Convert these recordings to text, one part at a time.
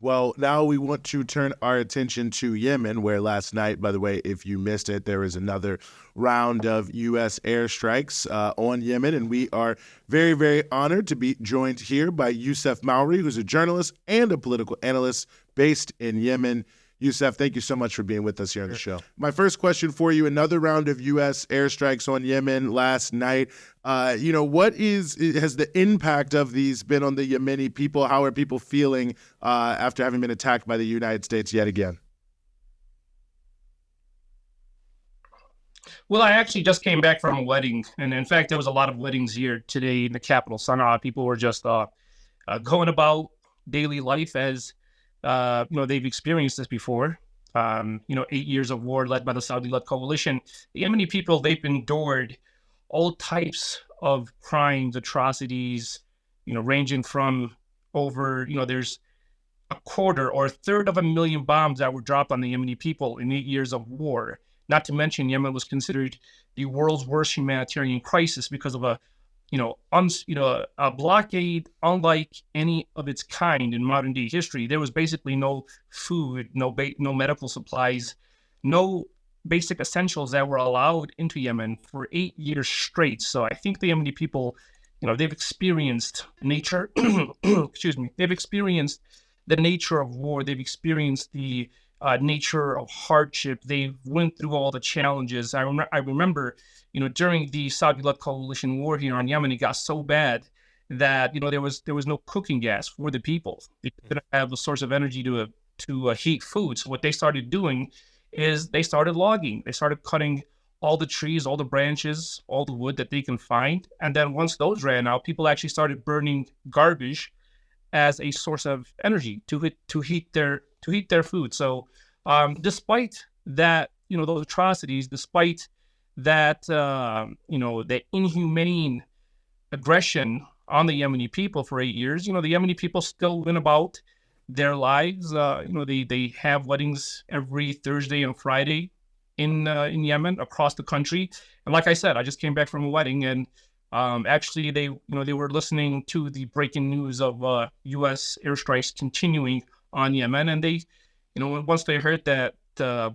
Well, now we want to turn our attention to Yemen, where last night, by the way, if you missed it, there was another round of U.S. airstrikes on Yemen. And we are very, very honored to be joined here by Yousef Mawry, who's a journalist and a political analyst based in Yemen. Yousef, thank you so much for being with us here on the show. My first question for you, another round of U.S. airstrikes on Yemen last night. What has the impact of these been on the Yemeni people? How are people feeling after having been attacked by the United States yet again? Well, I actually just came back from a wedding, and in fact, there was a lot of weddings here today in the capital, Sana'a. People were just going about daily life as they've experienced this before. 8 years of war led by the Saudi-led coalition. The Yemeni people, they've endured all types of crimes, atrocities, ranging from there's a quarter or a third of a million bombs that were dropped on the Yemeni people in 8 years of war. Not to mention, Yemen was considered the world's worst humanitarian crisis because of a blockade unlike any of its kind in modern day history. There was basically no food, no medical supplies, no basic essentials that were allowed into Yemen for 8 years straight. So I think the Yemeni people, they've experienced nature. Excuse me. They've experienced the nature of war. They've experienced the nature of hardship. They went through all the challenges. I remember, during the Saudi-led coalition war here on Yemen, it got so bad that there was no cooking gas for the people. They didn't have a source of energy to heat food. So what they started doing is they started logging. They started cutting all the trees, all the branches, all the wood that they can find. And then once those ran out, people actually started burning garbage as a source of energy to heat their food. So despite that, those atrocities, despite that, the inhumane aggression on the Yemeni people for 8 years, the Yemeni people still went about their lives. They have weddings every Thursday and Friday in Yemen across the country. And like I said, I just came back from a wedding, and actually they were listening to the breaking news of U.S. airstrikes continuing on Yemen, and they, once they heard that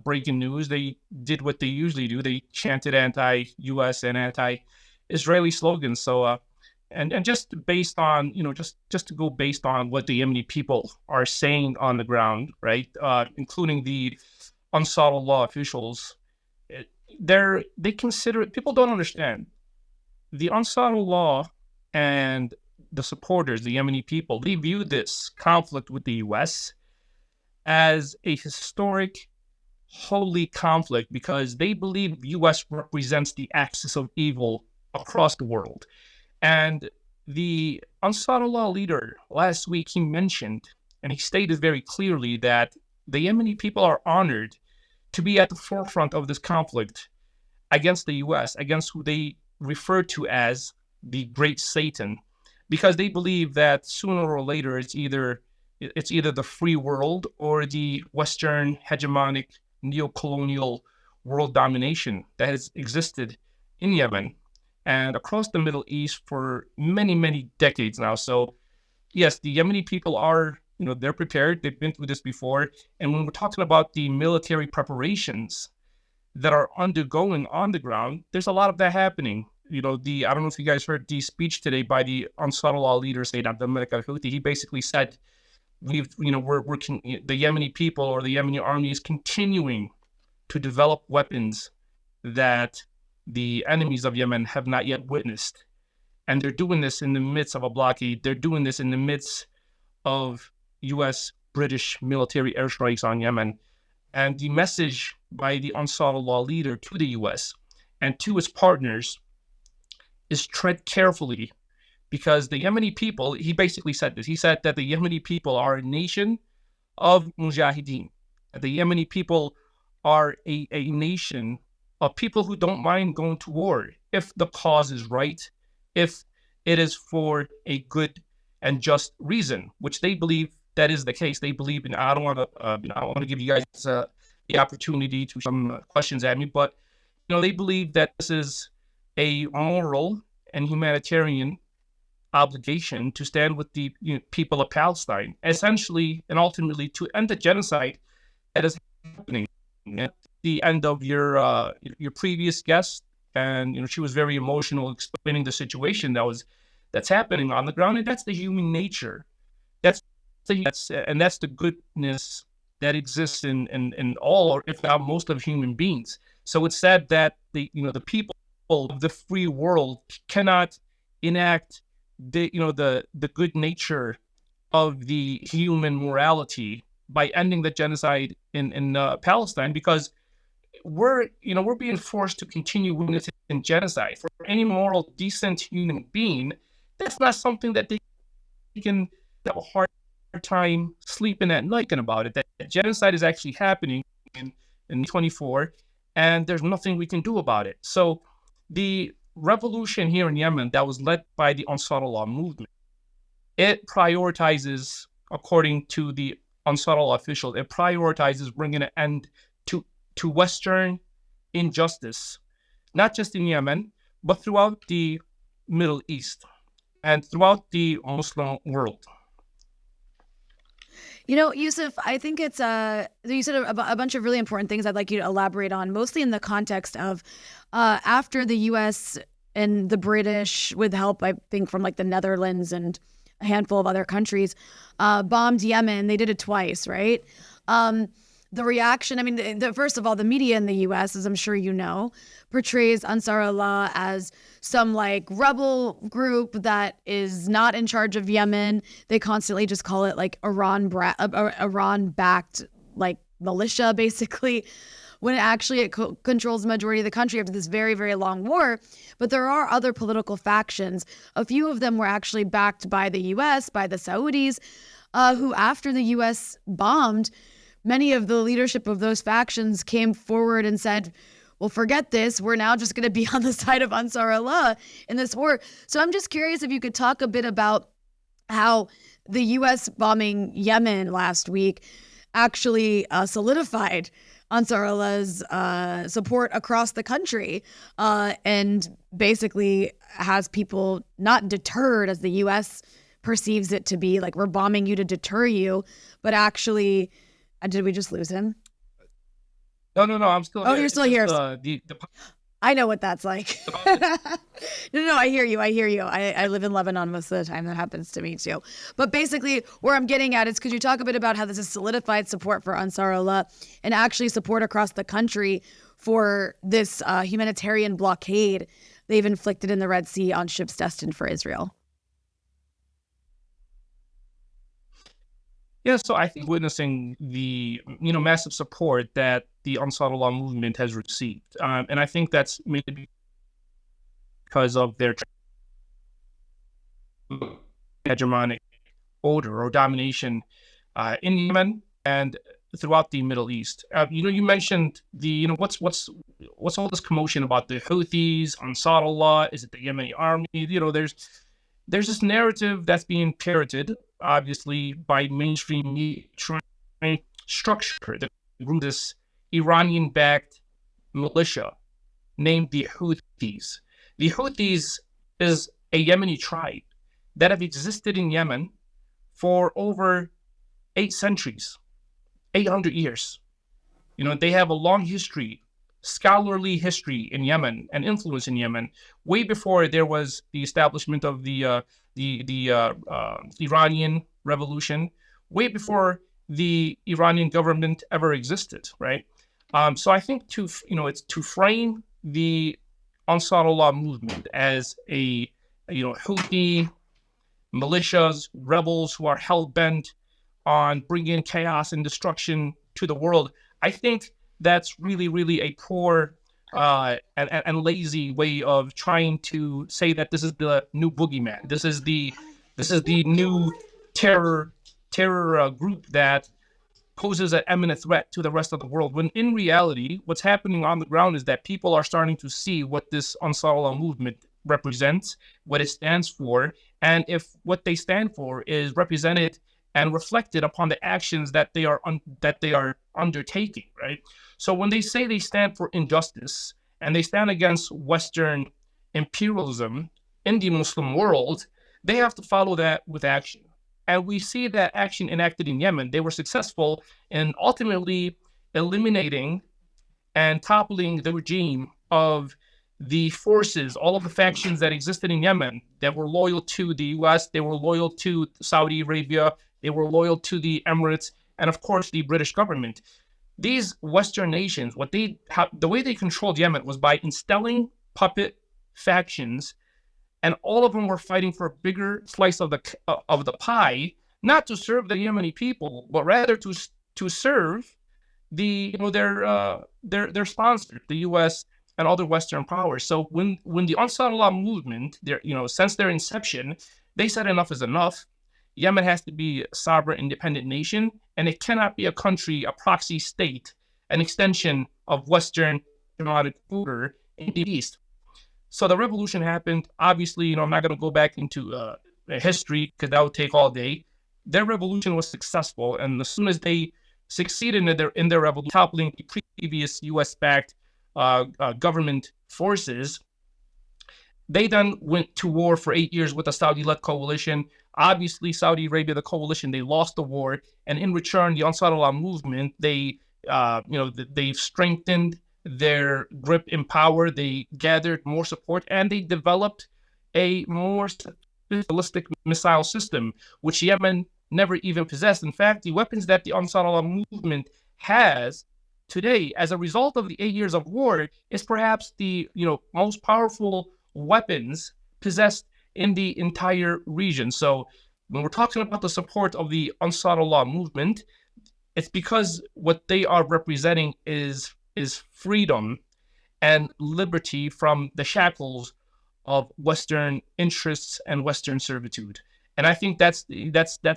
breaking news, they did what they usually do. They chanted anti-U.S. and anti-Israeli slogans. So, and just based on, just to go based on what the Yemeni people are saying on the ground, right, including the Ansar Allah officials, they consider it. People don't understand. The Ansar Allah and the supporters, the Yemeni people, they view this conflict with the U.S. as a historic, holy conflict because they believe the U.S. represents the axis of evil across the world. And the Ansar Allah leader last week, he mentioned, and he stated very clearly that the Yemeni people are honored to be at the forefront of this conflict against the U.S., against who they refer to as the Great Satan, because they believe that sooner or later it's either the free world or the Western hegemonic neo-colonial world domination that has existed in Yemen and across the Middle East for many, many decades now. So yes, the Yemeni people are, they're prepared. They've been through this before. And when we're talking about the military preparations that are undergoing on the ground, there's a lot of that happening. I don't know if you guys heard the speech today by the Ansar Allah leader, Sayyid al-Houthi. He basically said, the Yemeni people or the Yemeni army is continuing to develop weapons that the enemies of Yemen have not yet witnessed. And they're doing this in the midst of a blockade. They're doing this in the midst of U.S. British military airstrikes on Yemen. And the message by the Ansar Allah leader to the U.S. and to its partners is tread carefully, because the Yemeni people, he basically said this. He said that the Yemeni people are a nation of mujahideen. The Yemeni people are a nation of people who don't mind going to war if the cause is right, if it is for a good and just reason, which they believe that is the case. They believe in. I don't want to give you guys the opportunity to some questions at me, but they believe that this is a moral and humanitarian obligation to stand with the people of Palestine, essentially and ultimately to end the genocide that is happening. At the end of your previous guest, and she was very emotional explaining the situation that's happening on the ground, and that's the human nature. That's the goodness that exists in all, or if not most, of human beings. So it's said that the people of the free world cannot enact the good nature of the human morality by ending the genocide in Palestine, because we're being forced to continue witnessing genocide. For any moral, decent human being, that's not something that they can have a hard time sleeping at night about it. That genocide is actually happening in 24, and there's nothing we can do about it. So the revolution here in Yemen that was led by the Ansar Allah movement, it prioritizes, according to the Ansar Allah officials, it prioritizes bringing an end to Western injustice, not just in Yemen, but throughout the Middle East and throughout the Muslim world. Yousef, I think it's you said a bunch of really important things I'd like you to elaborate on, mostly in the context of after the U.S. and the British, with help, I think, from like the Netherlands and a handful of other countries, bombed Yemen. They did it twice, right? The reaction, I mean, first of all, the media in the U.S., as I'm sure you know, portrays Ansar Allah as some like rebel group that is not in charge of Yemen. They constantly just call it like Iran-backed like militia, basically, when actually it controls the majority of the country after this very, very long war. But there are other political factions. A few of them were actually backed by the U.S., by the Saudis, who, after the U.S. bombed, many of the leadership of those factions came forward and said, well, forget this. We're now just going to be on the side of Ansar Allah in this war. So I'm just curious if you could talk a bit about how the U.S. bombing Yemen last week actually solidified Ansar Allah's support across the country, and basically has people not deterred as the U.S. perceives it to be, like we're bombing you to deter you, but actually... Did we just lose him? No, I'm still here. Oh, you're still here. I know what that's like. No, I hear you. I live in Lebanon most of the time. That happens to me too. But basically, where I'm getting at is, could you talk a bit about how this is solidified support for Ansar Allah and actually support across the country for this humanitarian blockade they've inflicted in the Red Sea on ships destined for Israel? Yeah, so I think witnessing the massive support that the Ansar Allah movement has received, and I think that's mainly because of their hegemonic order or domination in Yemen and throughout the Middle East. You mentioned the what's all this commotion about the Houthis, Ansar Allah? Is it the Yemeni army? There's this narrative that's being parroted, obviously, by mainstream media structure that grew this Iranian-backed militia named the Houthis. The Houthis is a Yemeni tribe that have existed in Yemen for over 8 centuries, 800 years. They have a long history, scholarly history in Yemen and influence in Yemen, way before there was the establishment of the Iranian Revolution, way before the Iranian government ever existed, right? So I think it's to frame the Ansar Allah movement as a Houthi militias, rebels who are hell bent on bringing chaos and destruction to the world. I think that's really, really a poor and lazy way of trying to say that this is the new boogeyman. This is the new terror group that poses an imminent threat to the rest of the world. When in reality, what's happening on the ground is that people are starting to see what this Ansar Allah movement represents, what it stands for, and if what they stand for is represented and reflected upon the actions that they are undertaking, right? So when they say they stand for injustice and they stand against Western imperialism in the Muslim world, they have to follow that with action. And we see that action enacted in Yemen. They were successful in ultimately eliminating and toppling the regime of the forces, all of the factions that existed in Yemen that were loyal to the US, they were loyal to Saudi Arabia, they were loyal to the Emirates, and of course the British government. These Western nations, the way they controlled Yemen was by installing puppet factions, and all of them were fighting for a bigger slice of the pie, not to serve the Yemeni people, but rather to serve their sponsor, the U.S. and other Western powers. So when the Ansar Allah movement, since their inception, they said enough is enough. Yemen has to be a sovereign, independent nation, and it cannot be a country, a proxy state, an extension of Western democratic order in the East. So the revolution happened. Obviously, I'm not going to go back into history because that would take all day. Their revolution was successful, and as soon as they succeeded in their revolution, toppling the previous U.S.-backed government forces, they then went to war for 8 years with a Saudi-led coalition. Obviously, Saudi Arabia, the coalition, they lost the war, and in return, the Ansar Allah movement, they've strengthened their grip in power. They gathered more support, and they developed a more ballistic missile system, which Yemen never even possessed. In fact, the weapons that the Ansar Allah movement has today, as a result of the 8 years of war, is perhaps the most powerful weapons possessed in the entire region. So when we're talking about the support of the Ansar Allah movement, it's because what they are representing is freedom and liberty from the shackles of Western interests and Western servitude. And I think that's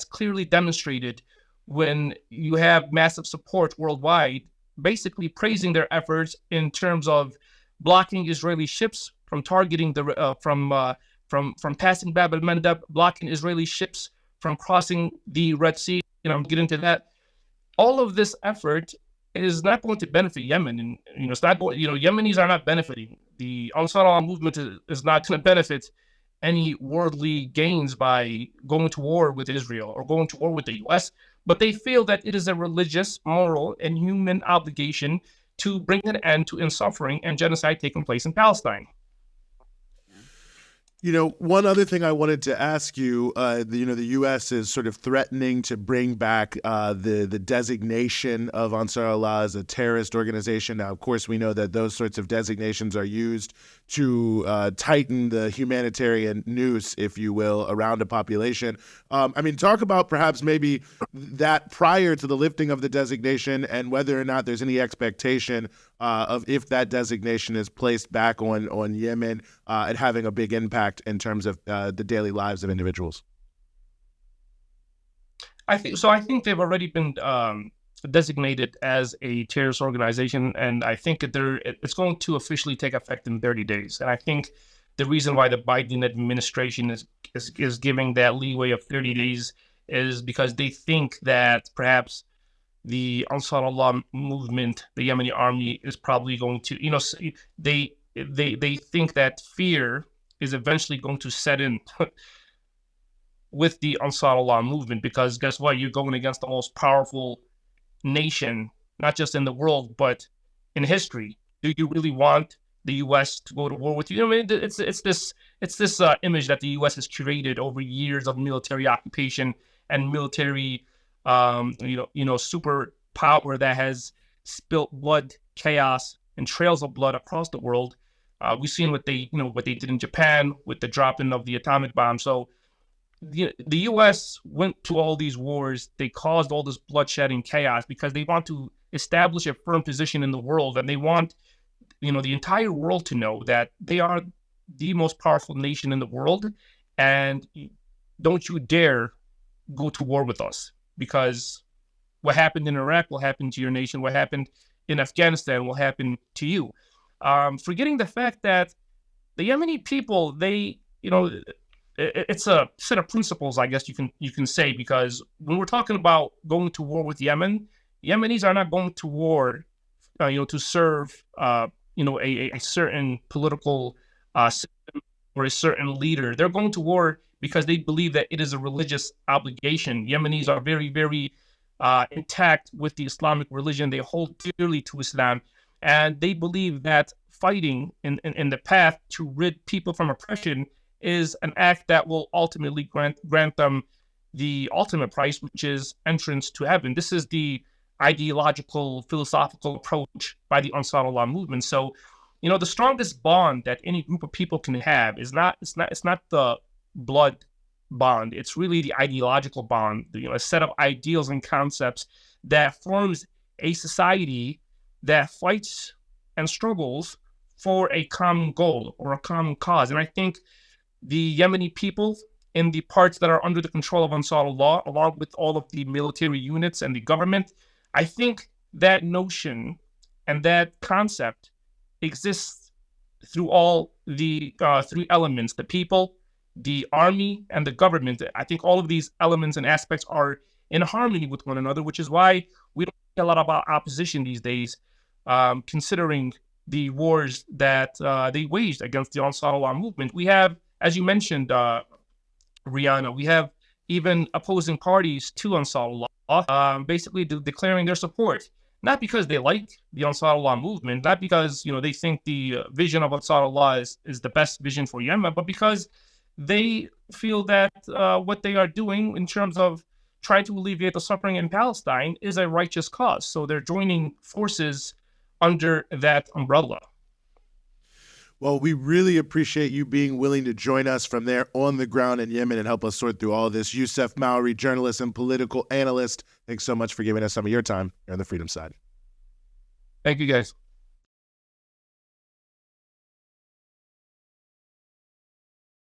clearly demonstrated when you have massive support worldwide, basically praising their efforts in terms of blocking Israeli ships from targeting from passing Bab el-Mandeb, blocking Israeli ships from crossing the Red Sea. Get into that. All of this effort is not going to benefit Yemen, and it's not going. Yemenis are not benefiting. The Ansar Allah movement is not going to benefit any worldly gains by going to war with Israel or going to war with the U.S. But they feel that it is a religious, moral, and human obligation to bring an end to suffering and genocide taking place in Palestine. One other thing I wanted to ask you, the U.S. is sort of threatening to bring back the designation of Ansar Allah as a terrorist organization. Now, of course, we know that those sorts of designations are used to tighten the humanitarian noose, if you will, around a population. Talk about perhaps maybe that prior to the lifting of the designation and whether or not there's any expectation of if that designation is placed back on Yemen and having a big impact in terms of the daily lives of individuals. I think they've already been designated as a terrorist organization, and I think it's going to officially take effect in 30 days. And I think the reason why the Biden administration is giving that leeway of 30 days is because they think that perhaps the Ansar Allah movement, the Yemeni army, is probably going to, they think that fear is eventually going to set in with the Ansar Allah movement, because guess what? You're going against the most powerful nation, not just in the world, but in history. Do you really want the U.S. to go to war with you? It's this image that the U.S. has curated over years of military occupation and military super power that has spilt blood, chaos, and trails of blood across the world. We've seen what they did in Japan with the dropping of the atomic bomb. So the U.S. went to all these wars. They caused all this bloodshed and chaos because they want to establish a firm position in the world, and they want the entire world to know that they are the most powerful nation in the world, and don't you dare go to war with us, because what happened in Iraq will happen to your nation. What happened in Afghanistan will happen to you. Forgetting the fact that the Yemeni people, it's a set of principles, I guess you can say, because when we're talking about going to war with Yemen, Yemenis are not going to war, to serve, a certain political system or a certain leader. They're going to war because they believe that it is a religious obligation. Yemenis are very, very intact with the Islamic religion. They hold dearly to Islam, and they believe that fighting in the path to rid people from oppression is an act that will ultimately grant them the ultimate price, which is entrance to heaven. This is the ideological, philosophical approach by the Ansar Allah movement. So, the strongest bond that any group of people can have is not the blood bond. It's really the ideological bond, a set of ideals and concepts that forms a society that fights and struggles for a common goal or a common cause. And I think the Yemeni people in the parts that are under the control of Ansar Allah, along with all of the military units and the government, I think that notion and that concept exists through all the three elements: the people, the army, and the government. I think all of these elements and aspects are in harmony with one another, which is why we don't see a lot of opposition these days, considering the wars that they waged against the Ansar Allah movement. We have, as you mentioned, Rihanna, we have even opposing parties to Ansar Allah basically declaring their support, not because they like the Ansar Allah movement, not because they think the vision of Ansar Allah is the best vision for Yemen, but because they feel that what they are doing in terms of trying to alleviate the suffering in Palestine is a righteous cause. So they're joining forces under that umbrella. Well, we really appreciate you being willing to join us from there on the ground in Yemen and help us sort through all of this. Yousef Mawry, journalist and political analyst, thanks so much for giving us some of your time here on the Freedom Side. Thank you, guys.